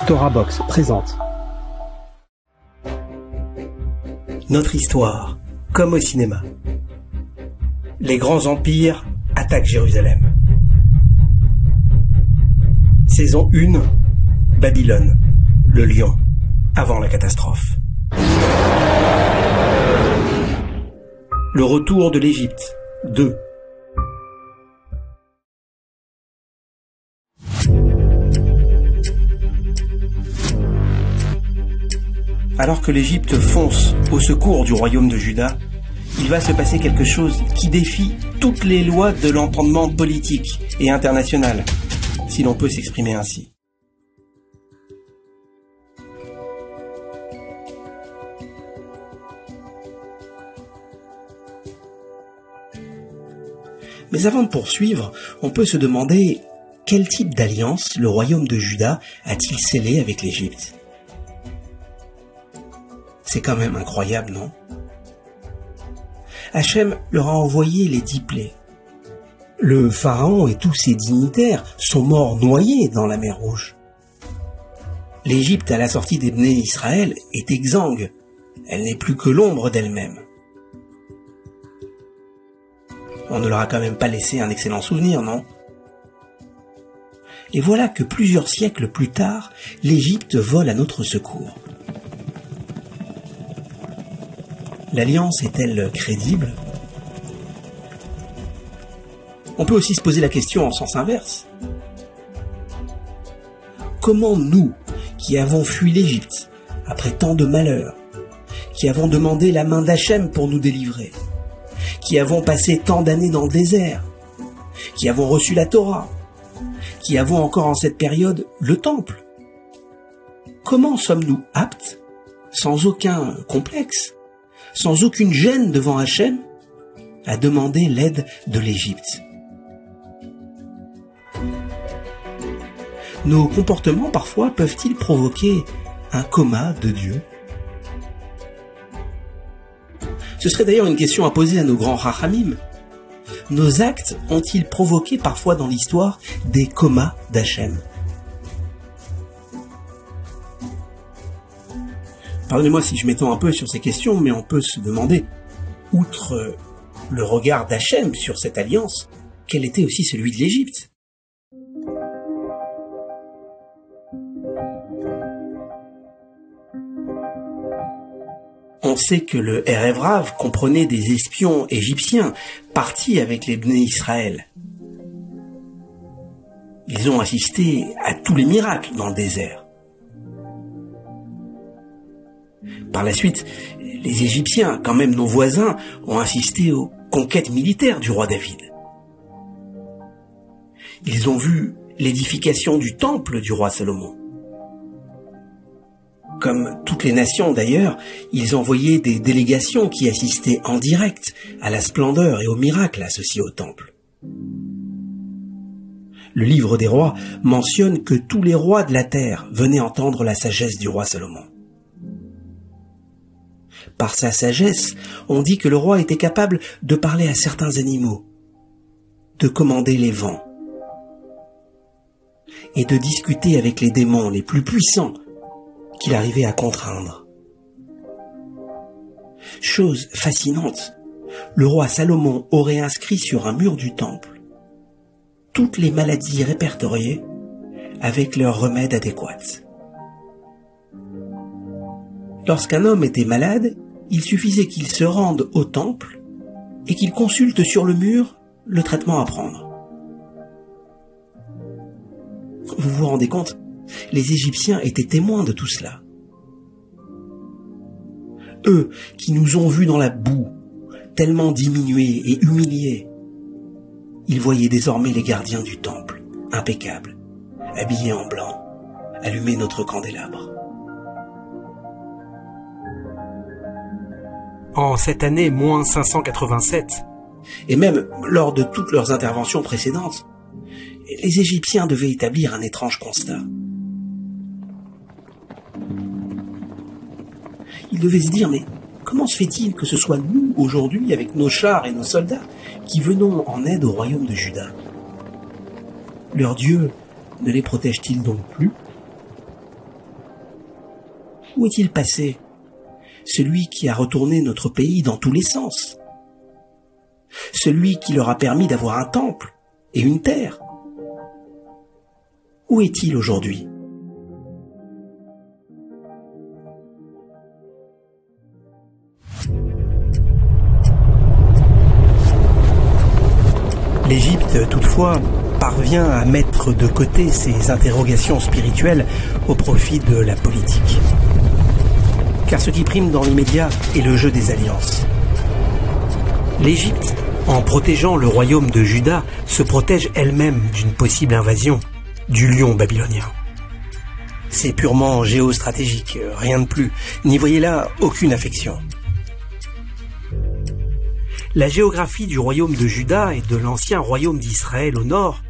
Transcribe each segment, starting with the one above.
Torah Box présente. Notre histoire, comme au cinéma. Les grands empires attaquent Jérusalem. Saison 1, Babylone, le lion, avant la catastrophe. Le retour de l'Égypte, 2. Alors que l'Égypte fonce au secours du royaume de Juda, il va se passer quelque chose qui défie toutes les lois de l'entendement politique et international, si l'on peut s'exprimer ainsi. Mais avant de poursuivre, on peut se demander quel type d'alliance le royaume de Juda a-t-il scellé avec l'Égypte ? C'est quand même incroyable, non ? Hachem leur a envoyé les 10 plaies. Le pharaon et tous ses dignitaires sont morts noyés dans la mer Rouge. L'Égypte, à la sortie des Bnei Israël, est exsangue. Elle n'est plus que l'ombre d'elle-même. On ne leur a quand même pas laissé un excellent souvenir, non ? Et voilà que plusieurs siècles plus tard, l'Égypte vole à notre secours. L'alliance est-elle crédible ? On peut aussi se poser la question en sens inverse. Comment nous, qui avons fui l'Égypte, après tant de malheurs, qui avons demandé la main d'Hachem pour nous délivrer, qui avons passé tant d'années dans le désert, qui avons reçu la Torah, qui avons encore en cette période le temple, comment sommes-nous aptes, sans aucun complexe, sans aucune gêne devant Hachem, à demander l'aide de l'Égypte ? Nos comportements, parfois, peuvent-ils provoquer un coma de Dieu ? Ce serait d'ailleurs une question à poser à nos grands Rachamim. Nos actes ont-ils provoqué parfois dans l'histoire des comas d'Hachem ? Pardonnez-moi si je m'étends un peu sur ces questions, mais on peut se demander, outre le regard d'Hachem sur cette alliance, quel était aussi celui de l'Égypte ? On sait que le Erev Rav comprenait des espions égyptiens partis avec les Bnei Israël. Ils ont assisté à tous les miracles dans le désert. Par la suite, les Égyptiens, quand même nos voisins, ont assisté aux conquêtes militaires du roi David. Ils ont vu l'édification du temple du roi Salomon. Comme toutes les nations d'ailleurs, ils envoyaient des délégations qui assistaient en direct à la splendeur et aux miracles associés au temple. Le livre des rois mentionne que tous les rois de la terre venaient entendre la sagesse du roi Salomon. Par sa sagesse, on dit que le roi était capable de parler à certains animaux, de commander les vents et de discuter avec les démons les plus puissants qu'il arrivait à contraindre. Chose fascinante, le roi Salomon aurait inscrit sur un mur du temple toutes les maladies répertoriées avec leurs remèdes adéquats. Lorsqu'un homme était malade, il suffisait qu'il se rende au temple et qu'il consulte sur le mur le traitement à prendre. Vous vous rendez compte ? Les Égyptiens étaient témoins de tout cela. Eux qui nous ont vus dans la boue, tellement diminués et humiliés, ils voyaient désormais les gardiens du temple, impeccables, habillés en blanc, allumer notre candélabre. En cette année moins 587, et même lors de toutes leurs interventions précédentes, les Égyptiens devaient établir un étrange constat. Ils devaient se dire, mais comment se fait-il que ce soit nous, aujourd'hui, avec nos chars et nos soldats, qui venons en aide au royaume de Juda ? Leur Dieu ne les protège-t-il donc plus ? Où est-il passé? Celui qui a retourné notre pays dans tous les sens. Celui qui leur a permis d'avoir un temple et une terre. Où est-il aujourd'hui? L'Égypte, toutefois, parvient à mettre de côté ses interrogations spirituelles au profit de la politique. Car ce qui prime dans l'immédiat est le jeu des alliances. L'Égypte, en protégeant le royaume de Juda, se protège elle-même d'une possible invasion du lion babylonien. C'est purement géostratégique, rien de plus. N'y voyez là aucune affection. La géographie du royaume de Juda et de l'ancien royaume d'Israël au nord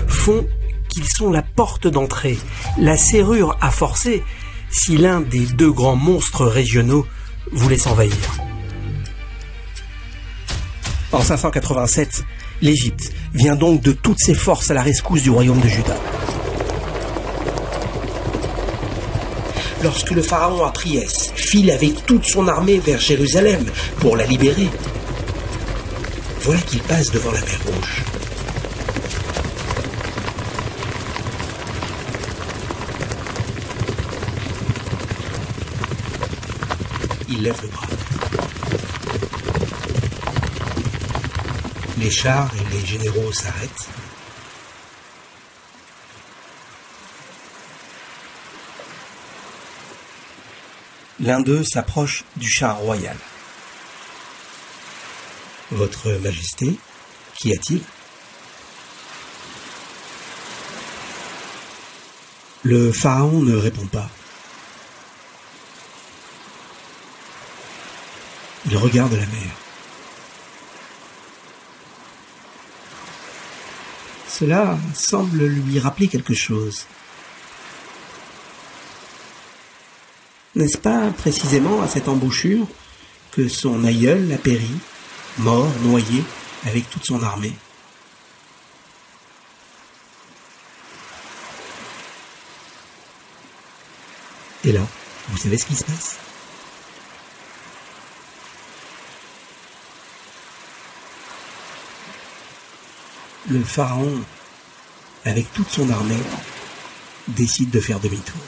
font qu'ils sont la porte d'entrée, la serrure à forcer si l'un des deux grands monstres régionaux voulait s'envahir. En 587, l'Égypte vient donc de toutes ses forces à la rescousse du royaume de Juda. Lorsque le pharaon Apriès file avec toute son armée vers Jérusalem pour la libérer, voilà qu'il passe devant la mer Rouge. Il lève le bras. Les chars et les généraux s'arrêtent. L'un d'eux s'approche du char royal. « Votre Majesté, qu'y a-t-il » Le pharaon ne répond pas. Il regarde la mer. Cela semble lui rappeler quelque chose. N'est-ce pas précisément à cette embouchure que son aïeul a péri, mort, noyé, avec toute son armée? Et là, vous savez ce qui se passe? Le pharaon, avec toute son armée, décide de faire demi-tour.